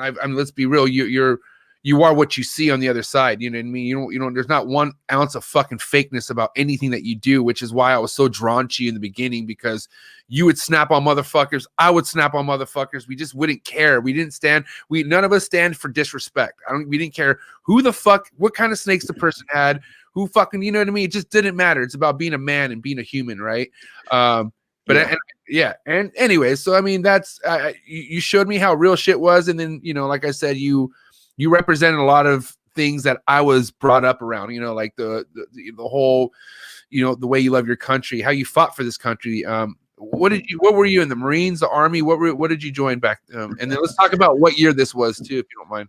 I mean, let's be real. You are what you see on the other side. You know what I mean? You don't, there's not 1 ounce of fucking fakeness about anything that you do, which is why I was so drawn to you in the beginning, because you would snap on motherfuckers. I would snap on motherfuckers. We just wouldn't care. We didn't stand. None of us stand for disrespect. We didn't care who the fuck, what kind of snakes the person had, who fucking, you know what I mean? It just didn't matter. It's about being a man and being a human. Right. And anyway, so I mean, that's you showed me how real shit was, and then, you know, like I said, you represented a lot of things that I was brought up around, you know, like the whole, you know, the way you love your country, how you fought for this country. What were you in the Marines, the Army? What did you join back? And then let's talk about what year this was too, if you don't mind.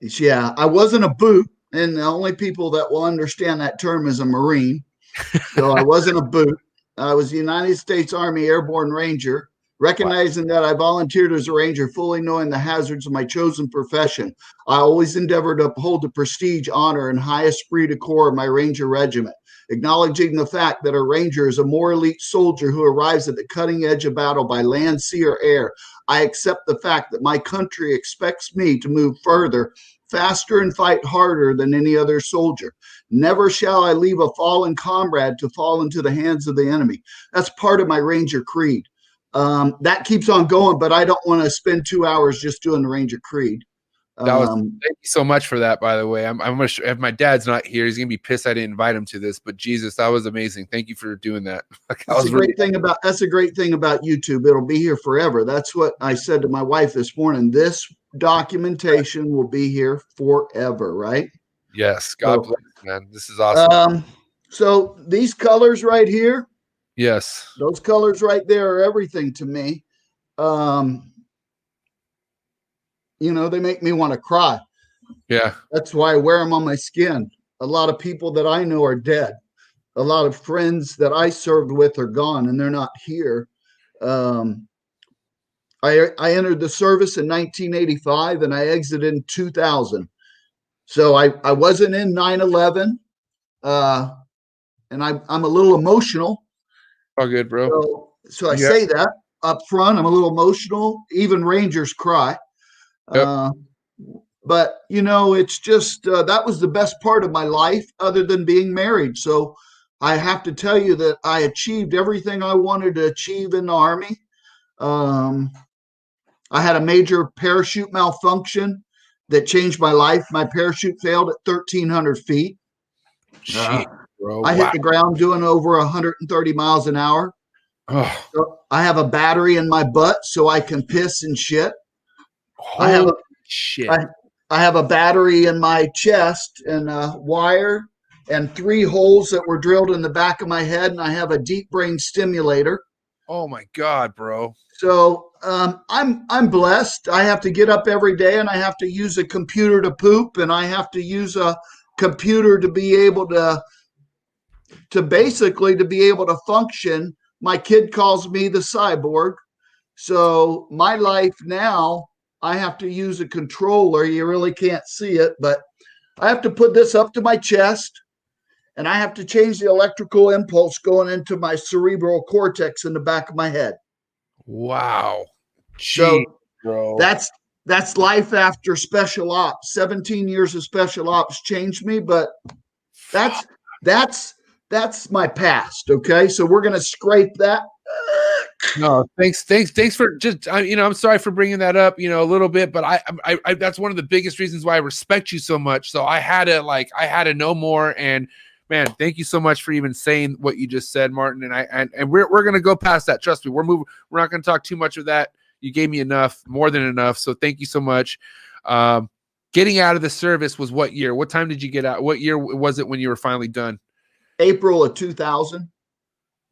Yeah, I wasn't a boot, and the only people that will understand that term is a Marine. So I wasn't a boot. I was a United States Army Airborne Ranger, recognizing that I volunteered as a ranger, fully knowing the hazards of my chosen profession. I always endeavored to uphold the prestige, honor, and high esprit de corps of my ranger regiment, acknowledging the fact that a ranger is a more elite soldier who arrives at the cutting edge of battle by land, sea, or air. I accept the fact that my country expects me to move further, faster, and fight harder than any other soldier. Never shall I leave a fallen comrade to fall into the hands of the enemy. That's part of my Ranger creed. That keeps on going, but I don't want to spend 2 hours just doing the Ranger creed. Thank you so much for that, by the way. I'm gonna if my dad's not here, he's gonna be pissed I didn't invite him to this. But Jesus, that was amazing. Thank you for doing that. That's a great thing about YouTube. It'll be here forever. That's what I said to my wife this morning. This documentation will be here forever, right? Yes, God bless, man. This is awesome. So these colors right here, yes, those colors right there are everything to me. You know, they make me want to cry. Yeah. That's why I wear them on my skin. A lot of people that I know are dead. A lot of friends that I served with are gone, and they're not here. I entered the service in 1985, and I exited in 2000. So I wasn't in 9/11, and I'm a little emotional. All good, bro. So I say that up front. I'm a little emotional. Even Rangers cry. Yep. But, you know, it's just that was the best part of my life other than being married. So I have to tell you that I achieved everything I wanted to achieve in the Army. I had a major parachute malfunction that changed my life. My parachute failed at 1,300 feet. Bro. I hit the ground doing over 130 miles an hour. Oh. So I have a battery in my butt so I can piss and shit. I have a battery in my chest and a wire and 3 holes that were drilled in the back of my head, and I have a deep brain stimulator. Oh my God, bro. So I'm blessed. I have to get up every day, and I have to use a computer to poop, and I have to use a computer to be able to basically to be able to function. My kid calls me the cyborg. So my life now, I have to use a controller. You really can't see it, but I have to put this up to my chest, and I have to change the electrical impulse going into my cerebral cortex in the back of my head. Wow. Jeez, so bro. That's life after special ops. 17 years of special ops changed me, but that's my past. Okay, so we're gonna scrape that. No, thanks for just I'm sorry for bringing that up, a little bit, but I that's one of the biggest reasons why I respect you so much. So I had to know more, and man, thank you so much for even saying what you just said, Martin. And we're gonna go past that. Trust me, we're not gonna talk too much of that. You gave me more than enough. So thank you so much. Getting out of the service was what year? What time did you get out? What year was it when you were finally done? April of 2000.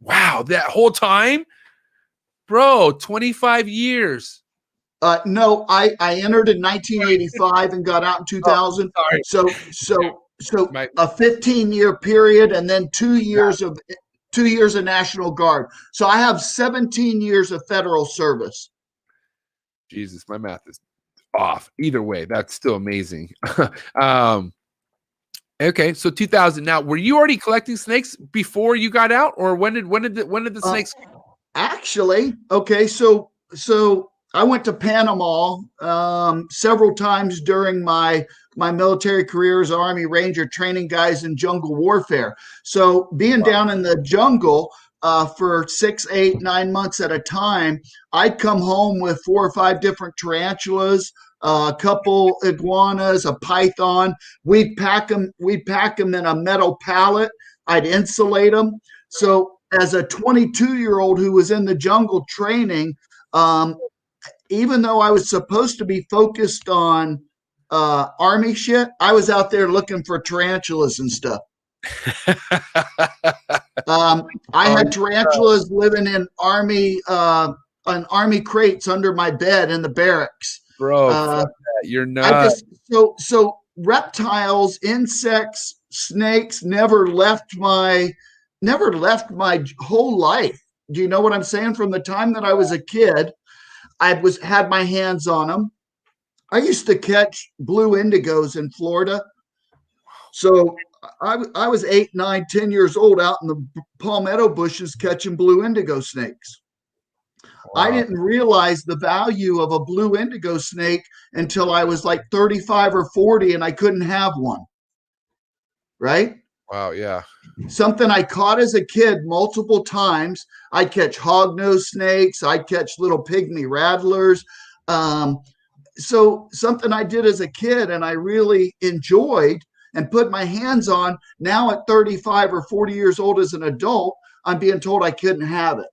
Wow, that whole time? Bro, 25 years. No, I entered in 1985 and got out in 2000. Oh, so a 15-year period, and then 2 years of National Guard. So I have 17 years of federal service. Jesus, my math is off. Either way, that's still amazing. Okay, so 2000. Now, were you already collecting snakes before you got out, or when did the snakes? Actually, okay, so I went to Panama several times during my military career as Army Ranger, training guys in jungle warfare. So being down in the jungle for 6, 8, 9 months at a time, I'd come home with 4 or 5 different tarantulas, a couple iguanas, a python. We'd pack them. We'd pack them in a metal pallet. I'd insulate them. So as a 22-year-old who was in the jungle training, even though I was supposed to be focused on Army shit, I was out there looking for tarantulas and stuff. I had tarantulas living in Army crates under my bed in the barracks. Bro, you're not. So reptiles, insects, snakes never left my whole life. Do you know what I'm saying? From the time that I was a kid, I had my hands on them. I used to catch blue indigos in Florida. So I was 8, 9, 10 years old out in the palmetto bushes catching blue indigo snakes. Wow. I didn't realize the value of a blue indigo snake until I was like 35 or 40 and I couldn't have one. Right? Wow, yeah. Something I caught as a kid multiple times. I'd catch hognose snakes. I'd catch little pygmy rattlers. So something I did as a kid and I really enjoyed and put my hands on. Now at 35 or 40 years old as an adult, I'm being told I couldn't have it.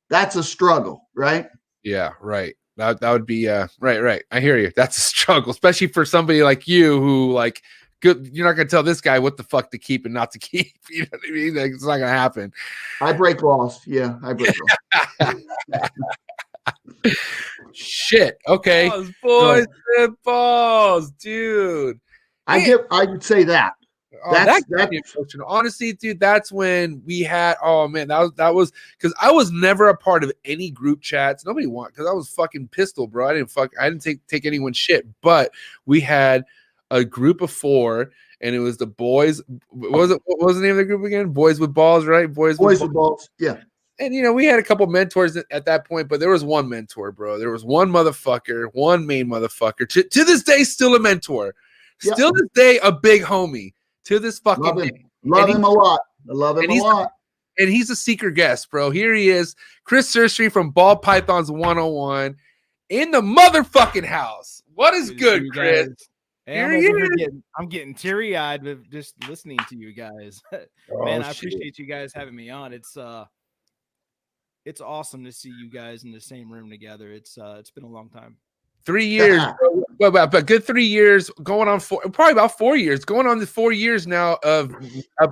That's a struggle, right? Yeah, right. That would be right. I hear you. That's a struggle, especially for somebody like you who like good. You're not gonna tell this guy what the fuck to keep and not to keep. You know what I mean? Like, it's not gonna happen. I break laws. Yeah, I break laws. Shit. Okay. Boys and balls, dude. I'd say that. That's emotional. Honestly, dude, that's when we had. Oh man, that was because I was never a part of any group chats. Nobody wanted, because I was fucking pistol, bro. I didn't take anyone's shit. But we had a group of 4, and it was the boys. What was the name of the group again? Boys with balls, right? Boys with balls. Yeah. And we had a couple mentors at that point, but there was one mentor, bro. There was one motherfucker, one main motherfucker. To this day, still a mentor. Yep. Still this day, a big homie. To this fucking day. Love him a lot. I love him a lot. And he's a secret guest, bro. Here he is, Chris Searstry from Ball Pythons 101 in the motherfucking house. What is good, Chris? Hey, I'm getting teary-eyed with just listening to you guys. Man, I appreciate you guys having me on. It's awesome to see you guys in the same room together. It's been a long time. 3 years, but good 3 years, going on probably about 4 years, going on the 4 years now of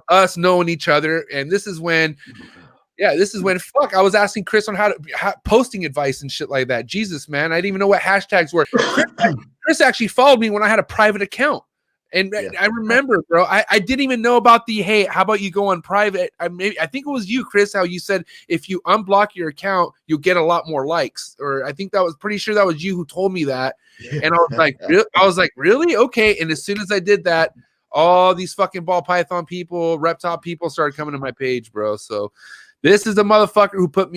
us knowing each other. And this is when fuck, I was asking Chris on how posting advice and shit like that. Jesus, man, I didn't even know what hashtags were. Chris actually followed me when I had a private account. And I remember, bro, I didn't even know about hey, how about you go on private? I think it was you, Chris, how you said if you unblock your account, you'll get a lot more likes. Or I think pretty sure that was you who told me that. And I was like, really? Okay. And as soon as I did that, all these fucking ball python people, reptile people started coming to my page, bro. So this is the motherfucker who put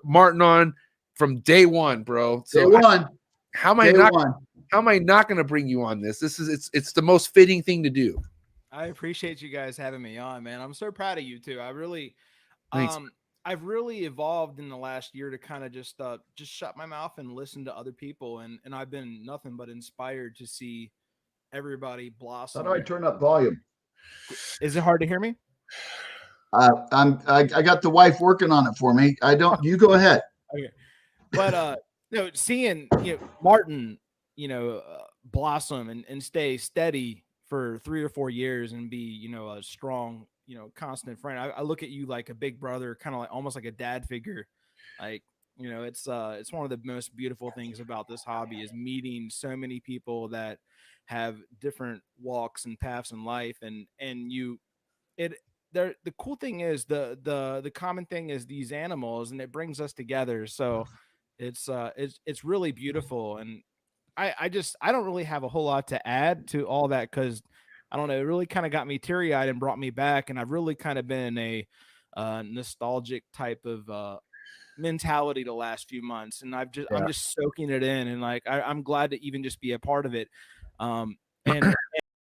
Martin on from day one, bro. So day one. How am I not going to bring you on this? It's the most fitting thing to do. I appreciate you guys having me on, man. I'm so proud of you too. I really, Thanks. I've really evolved in the last year to kind of just shut my mouth and listen to other people. And I've been nothing but inspired to see everybody blossom. How do I turn up volume? Is it hard to hear me? I got the wife working on it for me. You go ahead. Okay. But, seeing, Martin, blossom and stay steady for 3 or 4 years and be, a strong, constant friend. I look at you like a big brother, kind of like almost like a dad figure. Like, it's one of the most beautiful things about this hobby is meeting so many people that have different walks and paths in life. The cool thing is the common thing is these animals, and it brings us together. So it's really beautiful. And I don't really have a whole lot to add to all that, because I don't know, it really kind of got me teary-eyed and brought me back. And I've really kind of been a nostalgic type of mentality the last few months, and I'm just soaking it in, and like I'm glad to even just be a part of it. And